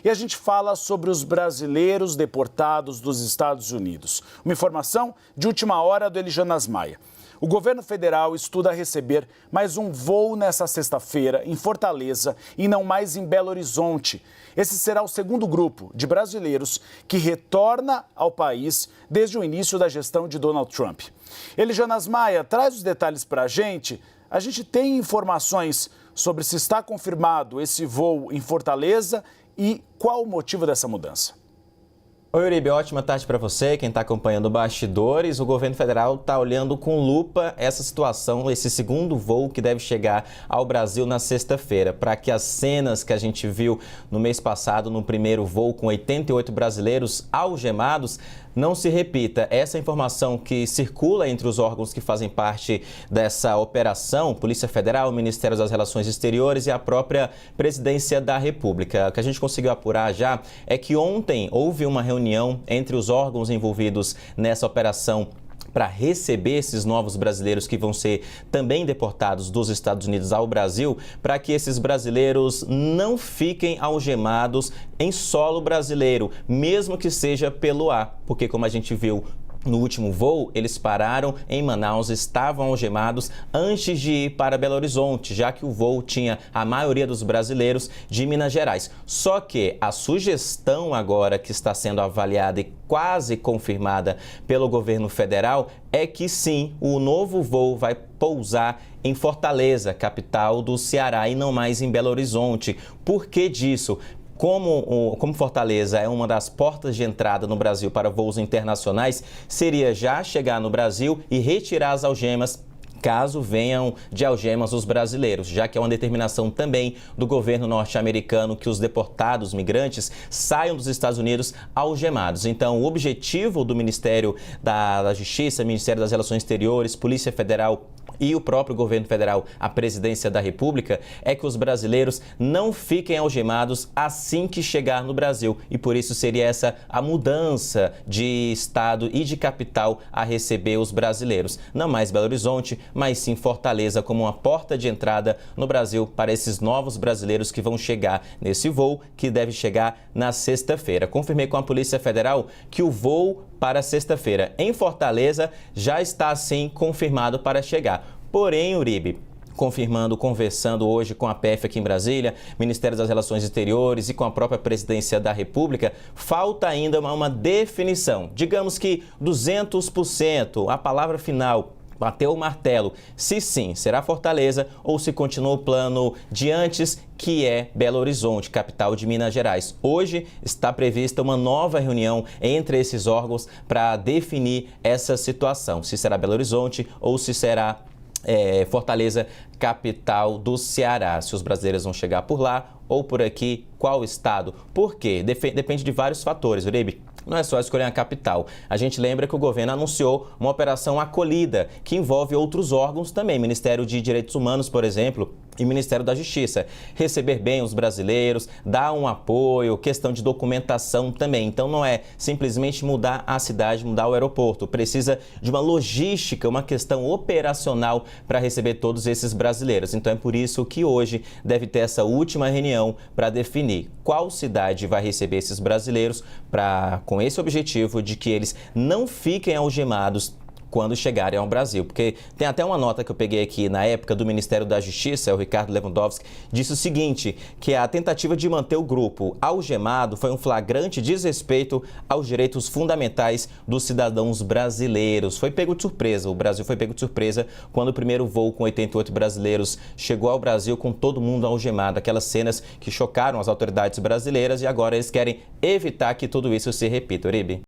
e a gente fala sobre os brasileiros deportados dos Estados Unidos. Uma informação de última hora do Elijanas Maia. O governo federal estuda receber mais um voo nesta sexta-feira em Fortaleza e não mais em Belo Horizonte. Esse será o segundo grupo de brasileiros que retorna ao país desde o início da gestão de Donald Trump. Elijanas Maia, traz os detalhes para a gente. A gente tem informações sobre se está confirmado esse voo em Fortaleza e qual o motivo dessa mudança. Oi, Uribe, ótima tarde para você, quem está acompanhando Bastidores. O governo federal está olhando com lupa essa situação, esse segundo voo que deve chegar ao Brasil na sexta-feira, para que as cenas que a gente viu no mês passado, no primeiro voo com 88 brasileiros algemados, não se repita. Essa informação que circula entre os órgãos que fazem parte dessa operação, Polícia Federal, Ministério das Relações Exteriores e a própria Presidência da República. O que a gente conseguiu apurar já é que ontem houve uma reunião entre os órgãos envolvidos nessa operação para receber esses novos brasileiros que vão ser também deportados dos Estados Unidos ao Brasil, para que esses brasileiros não fiquem algemados em solo brasileiro, mesmo que seja pelo ar, porque como a gente viu no último voo, eles pararam em Manaus, estavam algemados antes de ir para Belo Horizonte, já que o voo tinha a maioria dos brasileiros de Minas Gerais. Só que a sugestão agora que está sendo avaliada e quase confirmada pelo governo federal é que sim, o novo voo vai pousar em Fortaleza, capital do Ceará, e não mais em Belo Horizonte. Por que disso? Como Fortaleza é uma das portas de entrada no Brasil para voos internacionais, seria já chegar no Brasil e retirar as algemas caso venham de algemas os brasileiros, já que é uma determinação também do governo norte-americano que os deportados migrantes saiam dos Estados Unidos algemados. Então, o objetivo do Ministério da Justiça, Ministério das Relações Exteriores, Polícia Federal e o próprio governo federal, a Presidência da República, é que os brasileiros não fiquem algemados assim que chegar no Brasil. E por isso seria essa a mudança de estado e de capital a receber os brasileiros. Não mais Belo Horizonte, mas sim Fortaleza como uma porta de entrada no Brasil para esses novos brasileiros que vão chegar nesse voo que deve chegar na sexta-feira. Confirmei com a Polícia Federal que o voo para sexta-feira em Fortaleza já está sim confirmado para chegar. Porém, Uribe, conversando hoje com a PF aqui em Brasília, Ministério das Relações Exteriores e com a própria Presidência da República, falta ainda uma definição. Digamos que 200%, a palavra final, bateu o martelo, se sim, será Fortaleza ou se continua o plano de antes, que é Belo Horizonte, capital de Minas Gerais. Hoje está prevista uma nova reunião entre esses órgãos para definir essa situação, se será Belo Horizonte ou se será Fortaleza, capital do Ceará. Se os brasileiros vão chegar por lá ou por aqui, qual estado? Por quê? Depende de vários fatores, Uribe. Não é só escolher a capital. A gente lembra que o governo anunciou uma operação acolhida, que envolve outros órgãos também, Ministério de Direitos Humanos, por exemplo, e Ministério da Justiça. Receber bem os brasileiros, dar um apoio, questão de documentação também. Então não é simplesmente mudar a cidade, mudar o aeroporto. Precisa de uma logística, uma questão operacional para receber todos esses brasileiros. Então é por isso que hoje deve ter essa última reunião para definir qual cidade vai receber esses brasileiros com esse objetivo de que eles não fiquem algemados quando chegarem ao Brasil. Porque tem até uma nota que eu peguei aqui na época do Ministério da Justiça, o Ricardo Lewandowski, disse o seguinte, que a tentativa de manter o grupo algemado foi um flagrante desrespeito aos direitos fundamentais dos cidadãos brasileiros. Foi pego de surpresa, o Brasil foi pego de surpresa quando o primeiro voo com 88 brasileiros chegou ao Brasil com todo mundo algemado, aquelas cenas que chocaram as autoridades brasileiras e agora eles querem evitar que tudo isso se repita, Uribe.